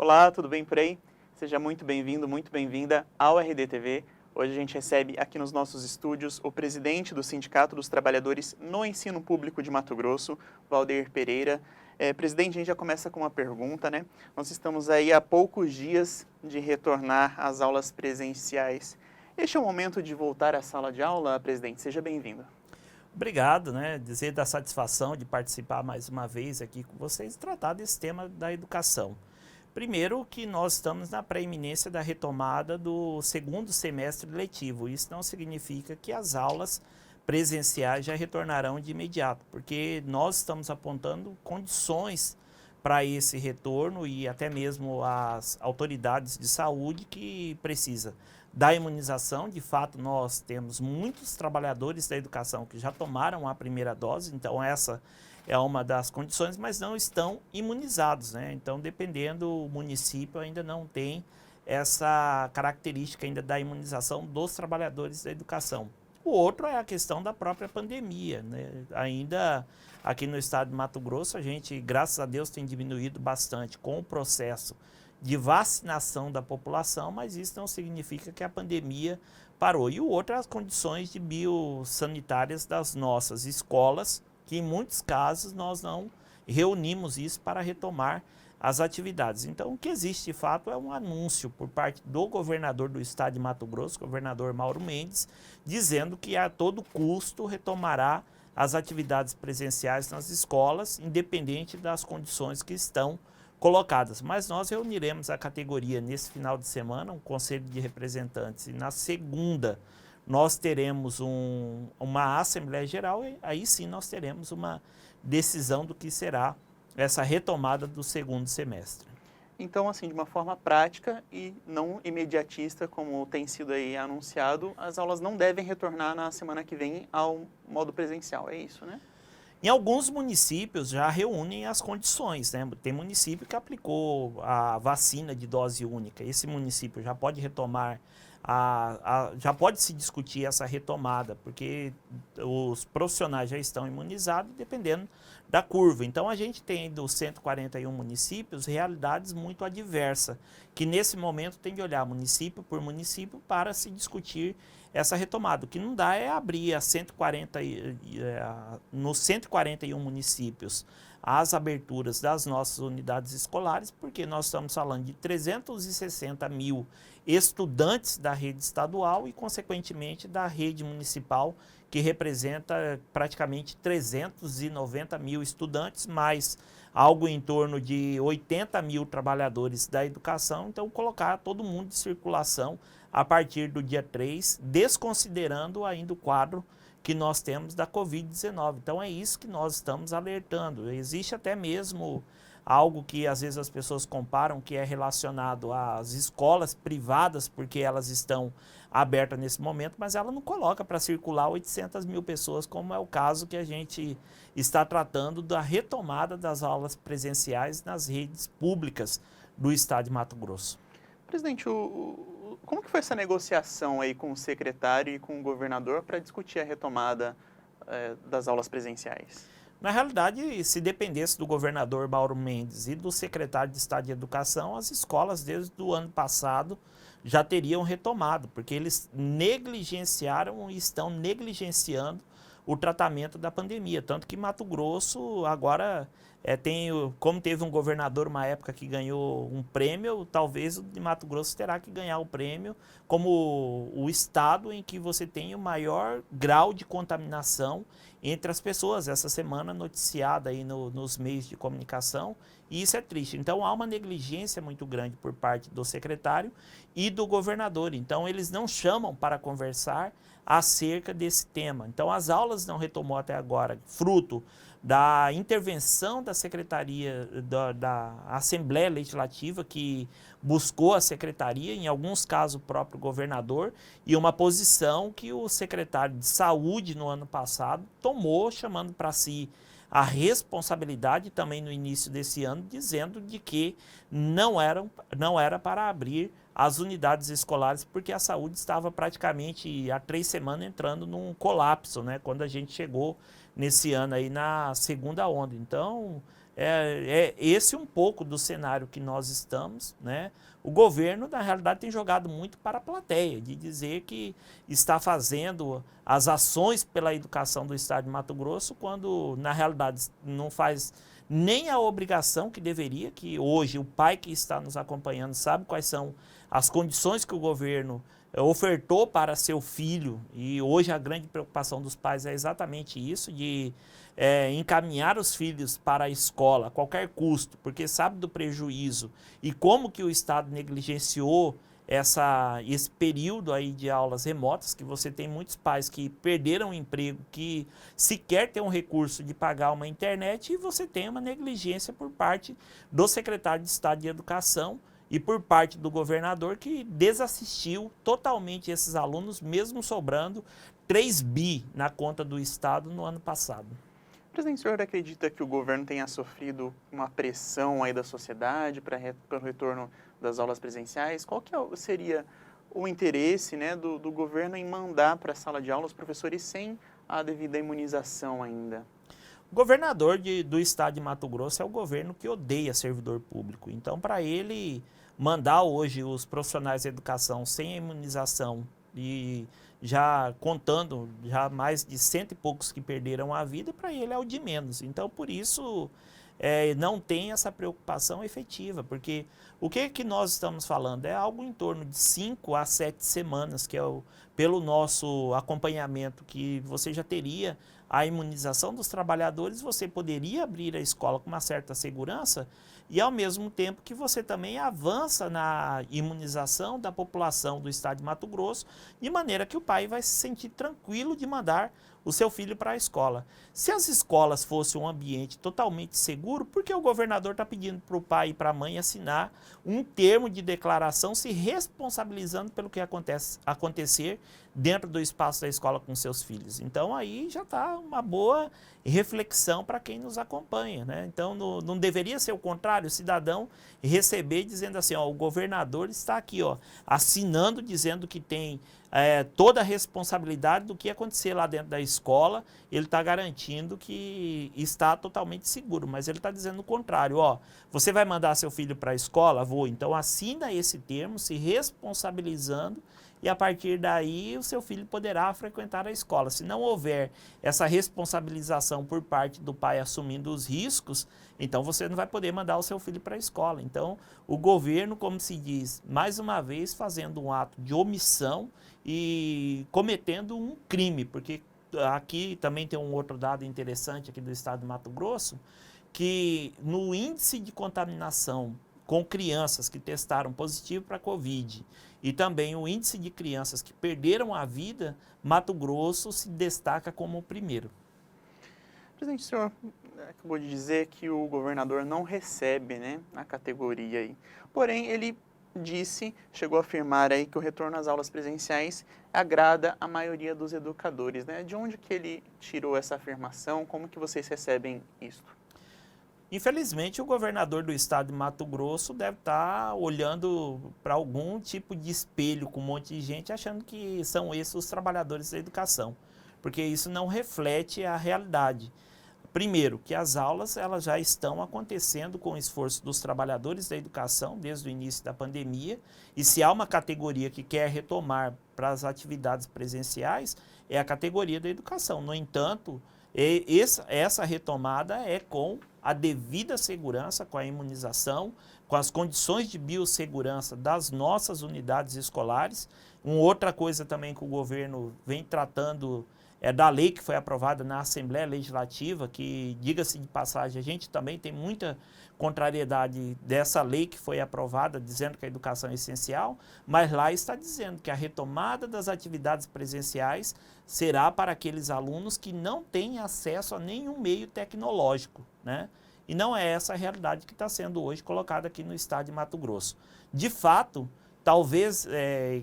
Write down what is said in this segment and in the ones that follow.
Olá, tudo bem por aí? Seja muito bem-vindo, muito bem-vinda ao RDTV. Hoje a gente recebe aqui nos nossos estúdios o presidente do Sindicato dos Trabalhadores no Ensino Público de Mato Grosso, Valdeir Pereira. Presidente, a gente já começa com uma pergunta, né? Nós estamos aí há poucos dias de retornar às aulas presenciais. Este é o momento de voltar à sala de aula, presidente? Seja bem-vindo. Obrigado, né? Dizer da satisfação de participar mais uma vez aqui com vocês e tratar desse tema da educação. Primeiro que nós estamos na pré-iminência da retomada do segundo semestre letivo. Isso não significa que as aulas presenciais já retornarão de imediato, porque nós estamos apontando condições para esse retorno e até mesmo as autoridades de saúde que precisa da imunização. De fato, nós temos muitos trabalhadores da educação que já tomaram a primeira dose, então essa é uma das condições, mas não estão imunizados, né? Então, dependendo, o município ainda não tem essa característica ainda da imunização dos trabalhadores da educação. O outro é a questão da própria pandemia, né? Ainda aqui no estado de Mato Grosso, a gente, graças a Deus, tem diminuído bastante com o processo de vacinação da população, mas isso não significa que a pandemia parou. E o outro é as condições de biossanitárias das nossas escolas, que em muitos casos nós não reunimos isso para retomar as atividades. Então, o que existe de fato é um anúncio por parte do governador do estado de Mato Grosso, governador Mauro Mendes, dizendo que a todo custo retomará as atividades presenciais nas escolas, independente das condições que estão colocadas. Mas nós reuniremos a categoria nesse final de semana, um conselho de representantes, e na segunda nós teremos uma Assembleia Geral e aí sim nós teremos uma decisão do que será essa retomada do segundo semestre. Então, assim, de uma forma prática e não imediatista, como tem sido aí anunciado, as aulas não devem retornar na semana que vem ao modo presencial, é isso, né? Em alguns municípios já reúnem as condições, né? Tem município que aplicou a vacina de dose única. Esse município já pode retomar, já pode se discutir essa retomada, porque os profissionais já estão imunizados, dependendo da curva. Então a gente tem dos 141 municípios realidades muito adversas, que nesse momento tem de olhar município por município para se discutir essa retomada. O que não dá é abrir nos 141 municípios as aberturas das nossas unidades escolares, porque nós estamos falando de 360 mil estudantes da rede estadual e, consequentemente, da rede municipal, que representa praticamente 390 mil estudantes, mais algo em torno de 80 mil trabalhadores da educação. Então, colocar todo mundo de circulação a partir do dia 3, desconsiderando ainda o quadro que nós temos da Covid-19. Então, é isso que nós estamos alertando. Existe até mesmo algo que às vezes as pessoas comparam, que é relacionado às escolas privadas, porque elas estão abertas nesse momento, mas ela não coloca para circular 800 mil pessoas, como é o caso que a gente está tratando da retomada das aulas presenciais nas redes públicas do estado de Mato Grosso. Presidente, como que foi essa negociação aí com o secretário e com o governador para discutir a retomada das aulas presenciais? Na realidade, se dependesse do governador Mauro Mendes e do secretário de Estado de Educação, as escolas desde o ano passado já teriam retomado, porque eles negligenciaram e estão negligenciando o tratamento da pandemia. Tanto que Mato Grosso agora como teve um governador uma época que ganhou um prêmio, talvez o de Mato Grosso terá que ganhar o prêmio como o estado em que você tem o maior grau de contaminação entre as pessoas. Essa semana noticiada aí nos meios de comunicação, e isso é triste. Então há uma negligência muito grande por parte do secretário e do governador. Então eles não chamam para conversar acerca desse tema. Então as aulas não retomou até agora, fruto da intervenção da Secretaria, da Assembleia Legislativa, que buscou a Secretaria, em alguns casos o próprio governador, e uma posição que o secretário de Saúde no ano passado tomou, chamando para si a responsabilidade também no início desse ano, dizendo de que não era para abrir as unidades escolares, porque a saúde estava praticamente há 3 semanas entrando num colapso, né? Quando a gente chegou nesse ano aí na segunda onda. Então, é esse um pouco do cenário que nós estamos, né? O governo, na realidade, tem jogado muito para a plateia, de dizer que está fazendo as ações pela educação do estado de Mato Grosso, quando, na realidade, não faz nem a obrigação que deveria, que hoje o pai que está nos acompanhando sabe quais são as condições que o governo ofertou para seu filho, e hoje a grande preocupação dos pais é exatamente isso, de encaminhar os filhos para a escola a qualquer custo, porque sabe do prejuízo e como que o Estado negligenciou esse período aí de aulas remotas, que você tem muitos pais que perderam o emprego, que sequer têm um recurso de pagar uma internet, e você tem uma negligência por parte do secretário de Estado de Educação e por parte do governador, que desassistiu totalmente esses alunos, mesmo sobrando 3 bi na conta do Estado no ano passado. Presidente, o senhor acredita que o governo tenha sofrido uma pressão aí da sociedade para o retorno das aulas presenciais? Qual que seria o interesse, né, do governo em mandar para a sala de aula os professores sem a devida imunização ainda? O governador do estado de Mato Grosso é o governo que odeia servidor público. Então, para ele mandar hoje os profissionais de educação sem a imunização, e já contando já mais de 100 e poucos que perderam a vida, para ele é o de menos. Então, por isso, não tem essa preocupação efetiva, porque o que nós estamos falando é algo em torno de 5 a 7 semanas, que é pelo nosso acompanhamento, que você já teria a imunização dos trabalhadores, você poderia abrir a escola com uma certa segurança, e ao mesmo tempo que você também avança na imunização da população do estado de Mato Grosso, de maneira que o pai vai se sentir tranquilo de mandar o seu filho para a escola. Se as escolas fossem um ambiente totalmente seguro, por que o governador está pedindo para o pai e para a mãe assinar um termo de declaração se responsabilizando pelo que acontecer dentro do espaço da escola com seus filhos? Então aí já está uma boa reflexão para quem nos acompanha, né? Então não deveria ser o contrário, o cidadão receber dizendo assim, ó, o governador está aqui, ó, assinando, dizendo que tem toda a responsabilidade do que acontecer lá dentro da escola, ele está garantindo que está totalmente seguro, mas ele está dizendo o contrário, ó, você vai mandar seu filho para a escola? Vou, então assina esse termo, se responsabilizando, e a partir daí o seu filho poderá frequentar a escola. Se não houver essa responsabilização por parte do pai assumindo os riscos, então você não vai poder mandar o seu filho para a escola. Então o governo, como se diz, mais uma vez fazendo um ato de omissão e cometendo um crime, porque aqui também tem um outro dado interessante aqui do estado de Mato Grosso, que no índice de contaminação com crianças que testaram positivo para a Covid e também o índice de crianças que perderam a vida, Mato Grosso se destaca como o primeiro. Presidente, o senhor acabou de dizer que o governador não recebe, né, a categoria aí. Porém, ele chegou a afirmar aí que o retorno às aulas presenciais agrada a maioria dos educadores, né? De onde que ele tirou essa afirmação? Como que vocês recebem isso? Infelizmente, o governador do estado de Mato Grosso deve estar olhando para algum tipo de espelho com um monte de gente, achando que são esses os trabalhadores da educação, porque isso não reflete a realidade. Primeiro, que as aulas elas já estão acontecendo com o esforço dos trabalhadores da educação desde o início da pandemia, e se há uma categoria que quer retomar para as atividades presenciais, é a categoria da educação. No entanto, essa retomada é com a devida segurança, com a imunização, com as condições de biossegurança das nossas unidades escolares. Uma outra coisa também que o governo vem tratando é da lei que foi aprovada na Assembleia Legislativa, que, diga-se de passagem, a gente também tem muita contrariedade dessa lei que foi aprovada, dizendo que a educação é essencial, mas lá está dizendo que a retomada das atividades presenciais será para aqueles alunos que não têm acesso a nenhum meio tecnológico, né? E não é essa a realidade que está sendo hoje colocada aqui no estado de Mato Grosso. De fato, talvez,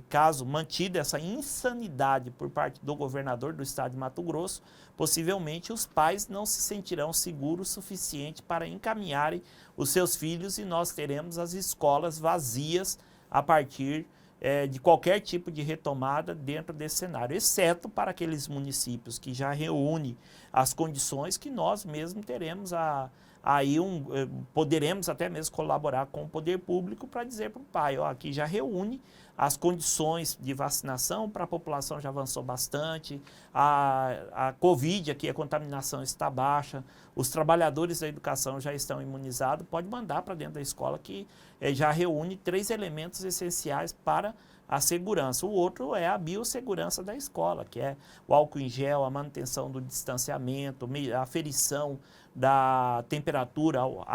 caso mantida essa insanidade por parte do governador do estado de Mato Grosso, possivelmente os pais não se sentirão seguros o suficiente para encaminharem os seus filhos, e nós teremos as escolas vazias a partir de qualquer tipo de retomada dentro desse cenário, exceto para aqueles municípios que já reúnem as condições que nós mesmos teremos poderemos até mesmo colaborar com o poder público para dizer para o pai, ó, aqui já reúne as condições de vacinação para a população, já avançou bastante, a Covid aqui, a contaminação está baixa, os trabalhadores da educação já estão imunizados, pode mandar para dentro da escola que já reúne 3 elementos essenciais para a segurança. O outro é a biossegurança da escola, que é o álcool em gel, a manutenção do distanciamento, a aferição da temperatura ao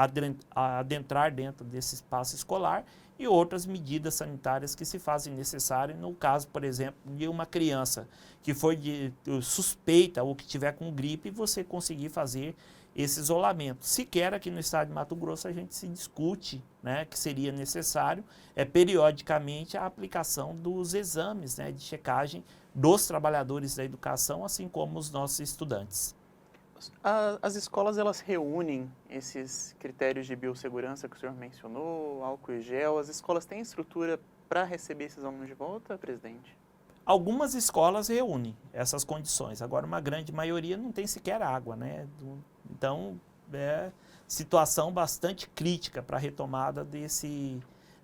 adentrar dentro desse espaço escolar e outras medidas sanitárias que se fazem necessárias no caso, por exemplo, de uma criança que foi suspeita ou que tiver com gripe, você conseguir fazer esse isolamento. Sequer aqui no estado de Mato Grosso a gente se discute, né, que seria necessário periodicamente a aplicação dos exames, né, de checagem dos trabalhadores da educação, assim como os nossos estudantes. As escolas, elas reúnem esses critérios de biossegurança que o senhor mencionou, álcool e gel. As escolas têm estrutura para receber esses alunos de volta, presidente? Algumas escolas reúnem essas condições, agora uma grande maioria não tem sequer água, né? Então, é situação bastante crítica para a retomada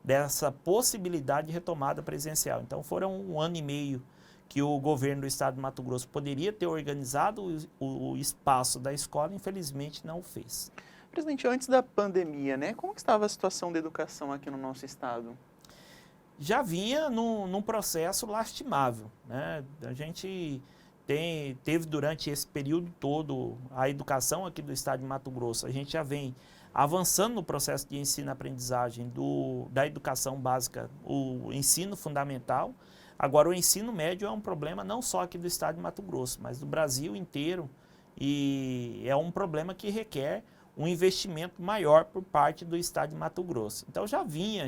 dessa possibilidade de retomada presencial. Então, foram 1 ano e meio que o governo do estado de Mato Grosso poderia ter organizado o espaço da escola, infelizmente não o fez. Presidente, antes da pandemia, né, como que estava a situação da educação aqui no nosso estado? Já vinha num processo lastimável, né? A gente teve durante esse período todo a educação aqui do estado de Mato Grosso, a gente já vem avançando no processo de ensino-aprendizagem da educação básica, o ensino fundamental. Agora, o ensino médio é um problema não só aqui do estado de Mato Grosso, mas do Brasil inteiro, e é um problema que requer um investimento maior por parte do estado de Mato Grosso. Então, já vinha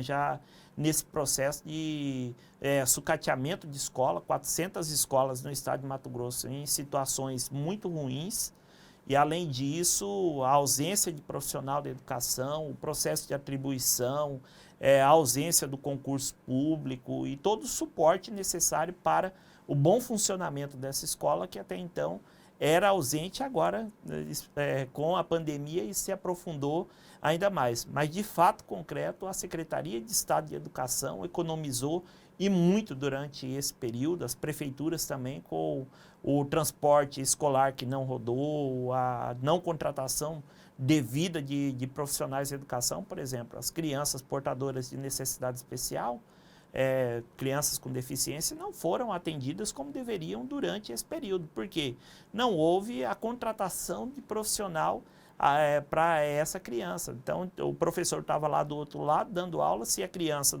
nesse processo de sucateamento de escola, 400 escolas no estado de Mato Grosso em situações muito ruins, e além disso, a ausência de profissional da educação, o processo de atribuição, a ausência do concurso público e todo o suporte necessário para o bom funcionamento dessa escola, que até então era ausente, agora com a pandemia isso se aprofundou ainda mais. Mas de fato concreto, a Secretaria de Estado de Educação economizou e muito durante esse período, as prefeituras também com o transporte escolar que não rodou, a não contratação devida de profissionais de educação, por exemplo, as crianças portadoras de necessidade especial, crianças com deficiência não foram atendidas como deveriam durante esse período, porque não houve a contratação de profissional para essa criança. Então, o professor estava lá do outro lado dando aula, se a criança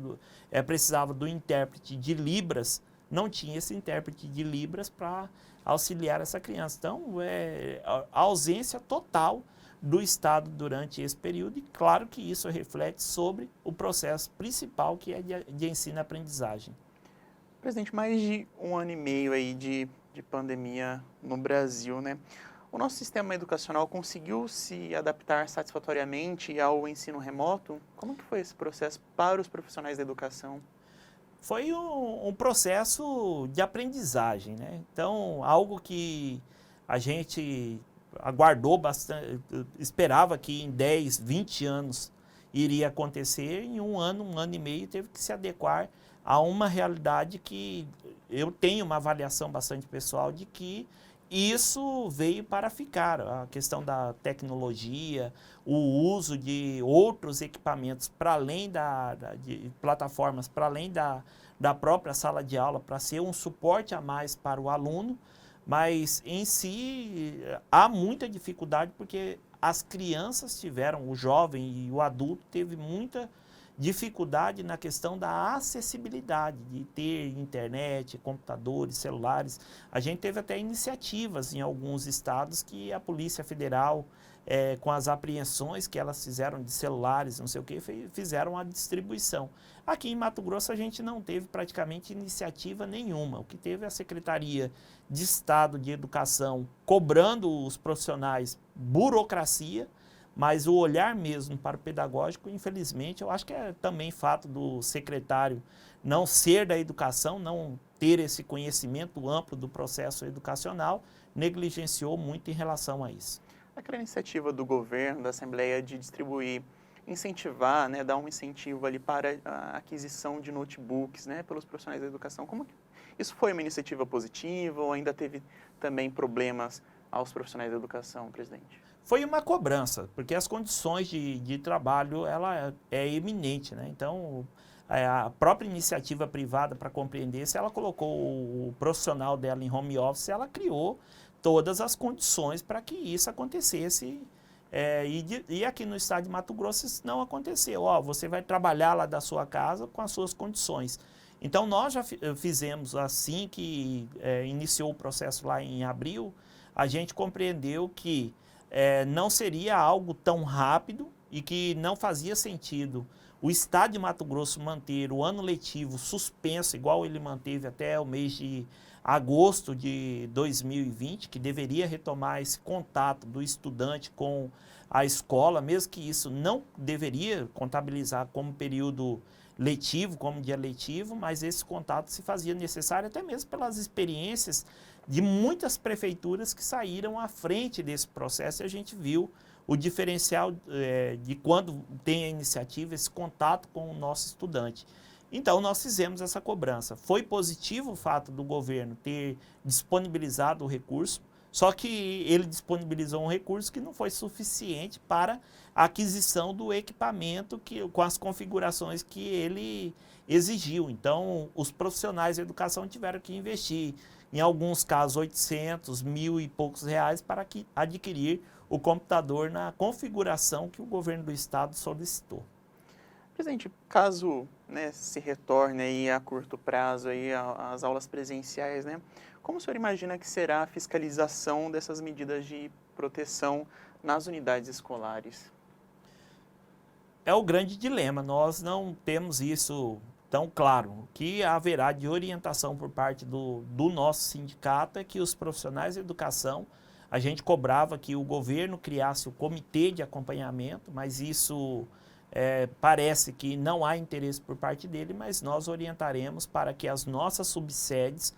precisava do intérprete de Libras, não tinha esse intérprete de Libras para auxiliar essa criança. Então, a ausência total do Estado durante esse período, e claro que isso reflete sobre o processo principal, que é de ensino-aprendizagem. Presidente, mais de 1 ano e meio aí de pandemia no Brasil, né? O nosso sistema educacional conseguiu se adaptar satisfatoriamente ao ensino remoto? Como que foi esse processo para os profissionais da educação? Foi um processo de aprendizagem, né? Então, algo que a gente aguardou bastante, esperava que em 10, 20 anos iria acontecer, em 1 ano e meio teve que se adequar a uma realidade que eu tenho uma avaliação bastante pessoal de que isso veio para ficar. A questão da tecnologia, o uso de outros equipamentos para além de plataformas, para além da própria sala de aula, para ser um suporte a mais para o aluno, mas em si há muita dificuldade porque as crianças tiveram, o jovem e o adulto teve muita dificuldade na questão da acessibilidade, de ter internet, computadores, celulares. A gente teve até iniciativas em alguns estados que a Polícia Federal, com as apreensões que elas fizeram de celulares, não sei o que, fizeram a distribuição. Aqui em Mato Grosso a gente não teve praticamente iniciativa nenhuma. O que teve é a Secretaria de Estado de Educação cobrando os profissionais burocracia, mas o olhar mesmo para o pedagógico, infelizmente, eu acho que é também fato do secretário não ser da educação, não ter esse conhecimento amplo do processo educacional, negligenciou muito em relação a isso. Aquela iniciativa do governo, da Assembleia, de distribuir, incentivar, né, dar um incentivo ali para a aquisição de notebooks, né, pelos profissionais da educação, isso foi uma iniciativa positiva ou ainda teve também problemas aos profissionais da educação, presidente? Foi uma cobrança, porque as condições de trabalho ela é eminente, né? Então, a própria iniciativa privada, para compreender, se ela colocou o profissional dela em home office, ela criou todas as condições para que isso acontecesse. E aqui no estado de Mato Grosso isso não aconteceu. Ó, você vai trabalhar lá da sua casa com as suas condições. Então, nós já fizemos assim que iniciou o processo lá em abril, a gente compreendeu que não seria algo tão rápido e que não fazia sentido o estado de Mato Grosso manter o ano letivo suspenso, igual ele manteve até o mês de agosto de 2020, que deveria retomar esse contato do estudante com a escola, mesmo que isso não deveria contabilizar como período letivo, como dia letivo, mas esse contato se fazia necessário até mesmo pelas experiências de muitas prefeituras que saíram à frente desse processo, e a gente viu o diferencial de quando tem a iniciativa, esse contato com o nosso estudante. Então, nós fizemos essa cobrança. Foi positivo o fato do governo ter disponibilizado o recurso, só que ele disponibilizou um recurso que não foi suficiente para a aquisição do equipamento com as configurações que ele exigiu. Então, os profissionais da educação tiveram que investir, em alguns casos, 800, mil e poucos reais para adquirir o computador na configuração que o governo do estado solicitou. Presidente, caso, né, se retorne aí a curto prazo aí às aulas presenciais, né, como o senhor imagina que será a fiscalização dessas medidas de proteção nas unidades escolares? É o grande dilema, nós não temos isso tão claro. O que haverá de orientação por parte do nosso sindicato é que os profissionais de educação, a gente cobrava que o governo criasse o comitê de acompanhamento, mas isso parece que não há interesse por parte dele, mas nós orientaremos para que as nossas subsedes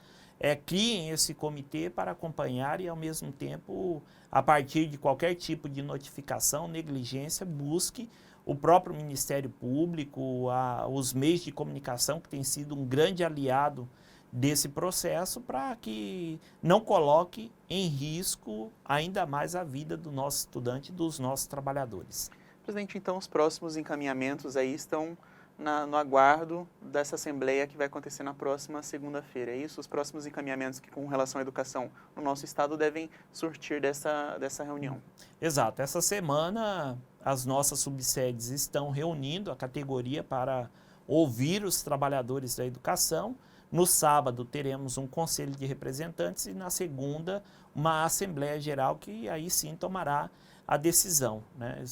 criem esse comitê para acompanhar e, ao mesmo tempo, a partir de qualquer tipo de notificação, negligência, busque o próprio Ministério Público, os meios de comunicação, que tem sido um grande aliado desse processo, para que não coloque em risco ainda mais a vida do nosso estudante e dos nossos trabalhadores. Presidente, então os próximos encaminhamentos aí estão no aguardo dessa assembleia que vai acontecer na próxima segunda-feira, é isso? Os próximos encaminhamentos que com relação à educação no nosso estado devem surtir dessa reunião. Exato. Essa semana as nossas subsedes estão reunindo a categoria para ouvir os trabalhadores da educação. No sábado teremos um conselho de representantes e na segunda uma assembleia geral que aí sim tomará a decisão, né,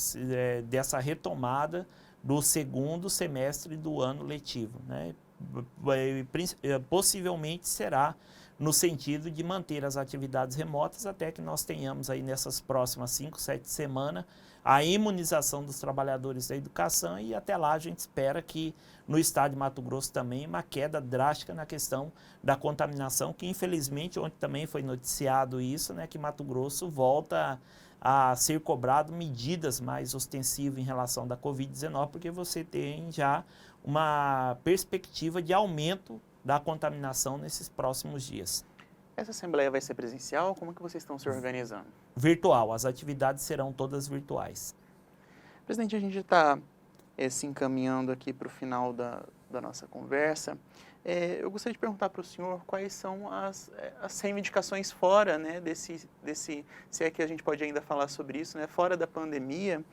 dessa retomada do segundo semestre do ano letivo, né? Possivelmente será no sentido de manter as atividades remotas até que nós tenhamos aí nessas próximas 5, 7 semanas a imunização dos trabalhadores da educação, e até lá a gente espera que no estado de Mato Grosso também uma queda drástica na questão da contaminação, que infelizmente ontem também foi noticiado isso, né, que Mato Grosso volta a ser cobrado medidas mais ostensivas em relação da Covid-19, porque você tem já uma perspectiva de aumento da contaminação nesses próximos dias. Essa assembleia vai ser presencial? Como que vocês estão se organizando? Virtual, as atividades serão todas virtuais. Presidente, a gente está se encaminhando aqui para o final da nossa conversa. Eu gostaria de perguntar para o senhor quais são as reivindicações fora, né, se é que a gente pode ainda falar sobre isso, né, fora da pandemia,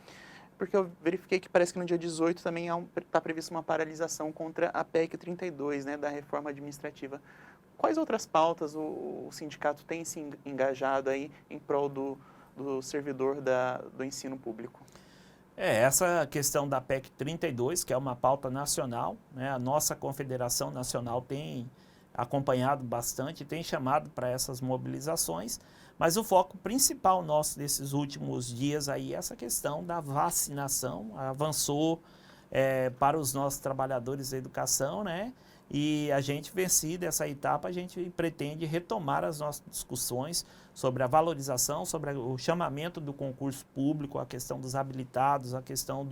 porque eu verifiquei que parece que no dia 18 também está prevista uma paralisação contra a PEC 32, né, da reforma administrativa. Quais outras pautas o sindicato tem se engajado aí em prol do servidor do ensino público? Essa questão da PEC 32, que é uma pauta nacional, né, a nossa Confederação Nacional tem acompanhado bastante, tem chamado para essas mobilizações, mas o foco principal nosso desses últimos dias aí é essa questão da vacinação, avançou para os nossos trabalhadores da educação, né? E a gente, vencida essa etapa, a gente pretende retomar as nossas discussões sobre a valorização, sobre o chamamento do concurso público, a questão dos habilitados, a questão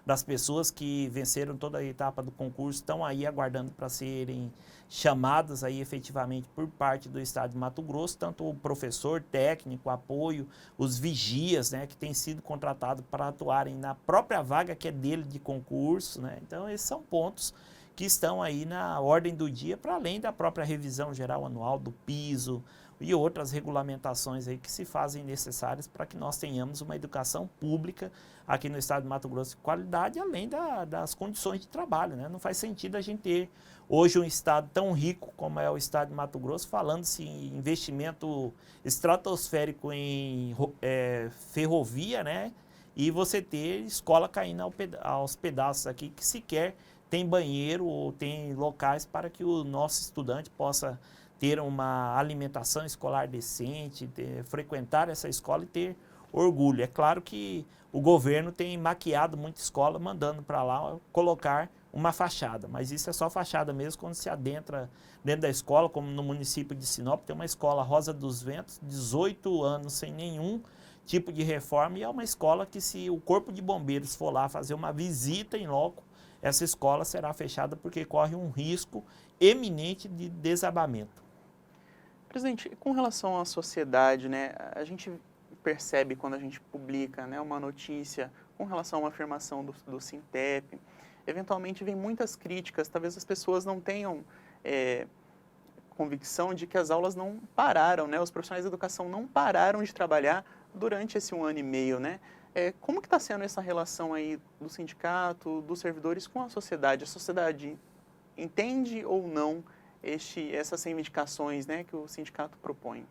das pessoas que venceram toda a etapa do concurso, estão aí aguardando para serem chamadas aí efetivamente por parte do Estado de Mato Grosso, tanto o professor, técnico, apoio, os vigias, né, que têm sido contratados para atuarem na própria vaga que é dele de concurso, né? Então esses são pontos que estão aí na ordem do dia, para além da própria revisão geral anual do piso e outras regulamentações aí que se fazem necessárias para que nós tenhamos uma educação pública aqui no estado de Mato Grosso de qualidade, além das condições de trabalho, né? Não faz sentido a gente ter hoje um estado tão rico como é o estado de Mato Grosso, falando-se em investimento estratosférico em ferrovia, né? E você ter escola caindo aos pedaços aqui que sequer tem banheiro ou tem locais para que o nosso estudante possa ter uma alimentação escolar decente, frequentar essa escola e ter orgulho. É claro que o governo tem maquiado muita escola, mandando para lá colocar uma fachada, mas isso é só fachada mesmo quando se adentra dentro da escola, como no município de Sinop, tem uma escola Rosa dos Ventos, 18 anos sem nenhum tipo de reforma, e é uma escola que, se o Corpo de Bombeiros for lá fazer uma visita em loco, essa escola será fechada porque corre um risco eminente de desabamento. Presidente, com relação à sociedade, né, a gente percebe quando a gente publica, né, uma notícia com relação a uma afirmação do Sintep, eventualmente vem muitas críticas, talvez as pessoas não tenham convicção de que as aulas não pararam, né, os profissionais de educação não pararam de trabalhar durante esse 1 ano e meio, né? Como que está sendo essa relação aí do sindicato, dos servidores com a sociedade? A sociedade entende ou não essas reivindicações, né, que o sindicato propõe?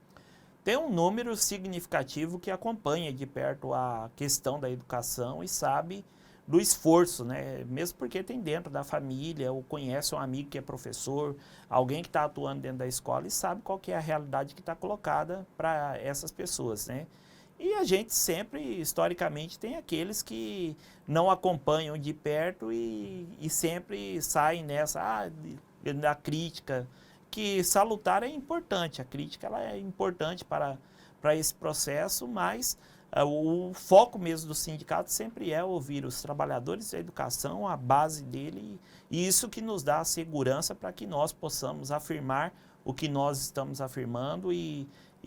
Tem um número significativo que acompanha de perto a questão da educação e sabe do esforço, né? Mesmo porque tem dentro da família, ou conhece um amigo que é professor, alguém que está atuando dentro da escola e sabe qual que é a realidade que está colocada para essas pessoas, né? E a gente sempre, historicamente, tem aqueles que não acompanham de perto e sempre saem nessa da crítica, que salutar é importante, a crítica ela é importante para esse processo, mas o foco mesmo do sindicato sempre é ouvir os trabalhadores da educação, a base dele, e isso que nos dá a segurança para que nós possamos afirmar o que nós estamos afirmando e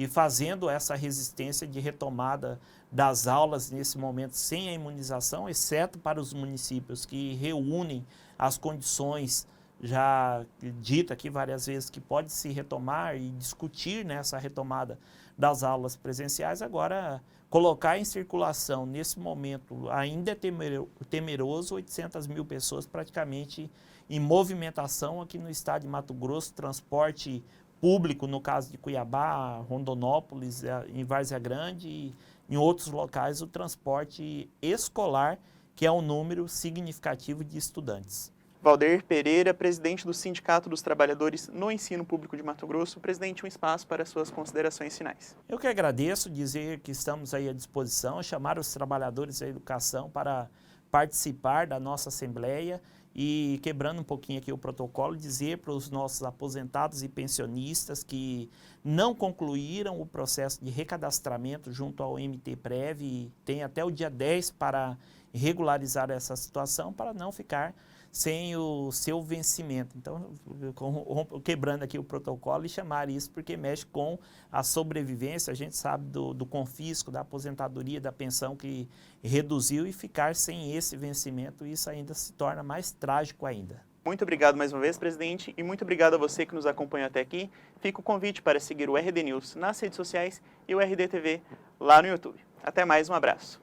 fazendo essa resistência de retomada das aulas nesse momento sem a imunização, exceto para os municípios que reúnem as condições já dita aqui várias vezes que pode se retomar e discutir nessa retomada das aulas presenciais. Agora, colocar em circulação nesse momento ainda é temeroso, 800 mil pessoas praticamente em movimentação aqui no estado de Mato Grosso, transporte público, no caso de Cuiabá, Rondonópolis, em Várzea Grande e em outros locais, o transporte escolar, que é um número significativo de estudantes. Valder Pereira, presidente do Sindicato dos Trabalhadores no Ensino Público de Mato Grosso. Presidente, um espaço para suas considerações finais. Eu que agradeço, dizer que estamos aí à disposição, chamar os trabalhadores da educação para participar da nossa Assembleia e, quebrando um pouquinho aqui o protocolo, dizer para os nossos aposentados e pensionistas que não concluíram o processo de recadastramento junto ao MT-Prev e tem até o dia 10 para regularizar essa situação, para não ficar sem o seu vencimento. Então, quebrando aqui o protocolo e chamar isso porque mexe com a sobrevivência, a gente sabe do confisco, da aposentadoria, da pensão que reduziu, e ficar sem esse vencimento, isso ainda se torna mais trágico ainda. Muito obrigado mais uma vez, presidente, e muito obrigado a você que nos acompanhou até aqui. Fica o convite para seguir o RD News nas redes sociais e o RD TV lá no YouTube. Até mais, um abraço.